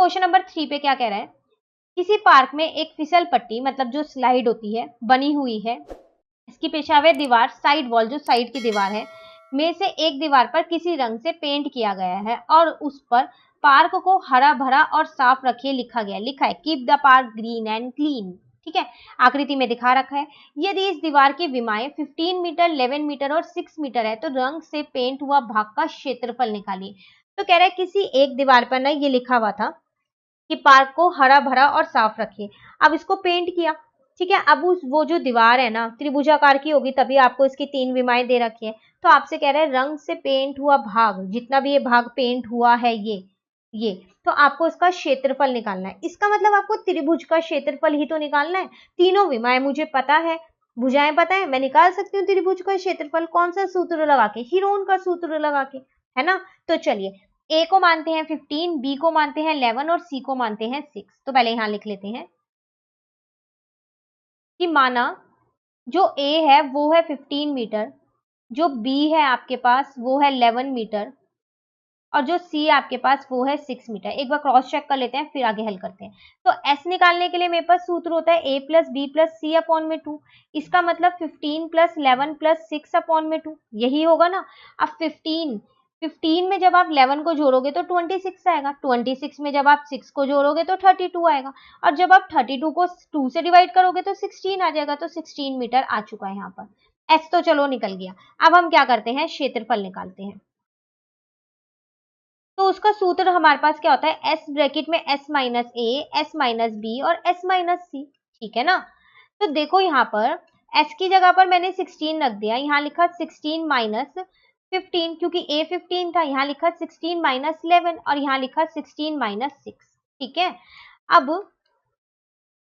Question number 3 पे क्या कह रहा है, किसी पार्क में एक फिसल पट्टी मतलब जो स्लाइड होती है बनी हुई है, इसकी पेशावे दीवार साइड वॉल जो साइड की दीवार है में से एक दीवार पर किसी रंग से पेंट किया गया है और उस पर पार्क को हरा भरा और साफ रखिए लिखा गया है। लिखा है keep the park green and clean, ठीक है, आकृति में दिखा रखा है। यदि इस दीवार की विमाएं 15 मीटर, 11 मीटर और 6 मीटर है तो रंग से पेंट हुआ भाग का क्षेत्रफल निकालिए। तो कह रहा है किसी एक दीवार पर ना ये लिखा हुआ था कि पार्क को हरा भरा और साफ रखिए। अब इसको पेंट किया, ठीक है, अब उस वो जो दीवार है ना त्रिभुजाकार की होगी, तभी आपको इसकी 3 विमाएं दे रखी है। तो आपसे कह रहा है रंग से पेंट हुआ भाग, जितना भी ये भाग पेंट हुआ है ये तो आपको इसका क्षेत्रफल निकालना है। इसका मतलब आपको त्रिभुज का क्षेत्रफल ही तो निकालना है। तीनों विमाएं मुझे पता है, भुजाएं पता है, मैं निकाल सकती हूँ त्रिभुज का क्षेत्रफल। कौन सा सूत्र लगा के? हीरोन का सूत्र लगा के, है ना। तो चलिए, ए को मानते हैं 15, बी को मानते हैं 11 और सी को मानते हैं 6। तो पहले यहां लिख लेते हैं कि माना जो ए है वो है 15 मीटर, जो बी है आपके पास वो है 11 मीटर और जो सी आपके पास वो है 6 मीटर। एक बार क्रॉस चेक कर लेते हैं फिर आगे हल करते हैं। तो एस निकालने के लिए मेरे पास सूत्र होता है ए प्लस बी प्लस सी अपॉन में 2। इसका मतलब 15 प्लस 11 प्लस 6 अपॉन में 2, यही होगा ना। अब 15 में जब आप 11 को जोड़ोगे तो 26 आएगा, 26 में जब आप 6 को जोड़ोगे तो 32 आएगा और जब आप 32 को 2 से डिवाइड करोगे तो 16 आ जाएगा। तो 16 मीटर आ चुका है यहाँ पर। एस तो चलो निकल गया। अब हम क्या करते हैं, क्षेत्रफल निकालते हैं। तो उसका सूत्र हमारे पास क्या होता है, एस ब्रैकेट में एस माइनस ए, एस माइनस बी और एस माइनस सी, ठीक है ना। तो देखो यहाँ पर एस की जगह पर मैंने 16 रख दिया, यहाँ लिखा 16 माइनस 15 क्योंकि ए 15 था, यहाँ लिखा 16 माइनस 11 और यहाँ लिखा 16 माइनस 6, ठीक है। अब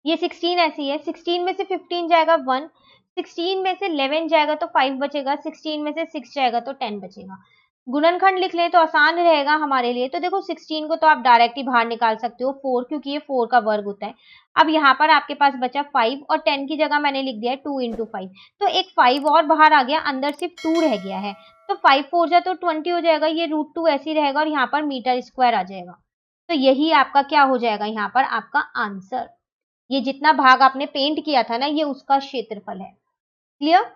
ये 16 ऐसी है, 16 में से 15 जाएगा 1, 16 में से 11 जाएगा तो 5 बचेगा, 16 में से 6 जाएगा तो 10 बचेगा। गुणनखंड लिख लें तो आसान रहेगा हमारे लिए। तो देखो 16 को तो आप डायरेक्ट ही बाहर निकाल सकते हो 4, क्योंकि ये 4 का वर्ग होता है। अब यहाँ पर आपके पास बचा 5 और 10 की जगह मैंने लिख दिया है 2 इंटू 5। तो एक 5 और बाहर आ गया, अंदर सिर्फ 2 रह गया है। तो 5 4 जा तो 20 हो जाएगा, ये √2 ऐसे ही रहेगा और यहाँ पर मीटर स्क्वायर आ जाएगा। तो यही आपका क्या हो जाएगा, यहाँ पर आपका आंसर। ये जितना भाग आपने पेंट किया था ना, ये उसका क्षेत्रफल है। क्लियर।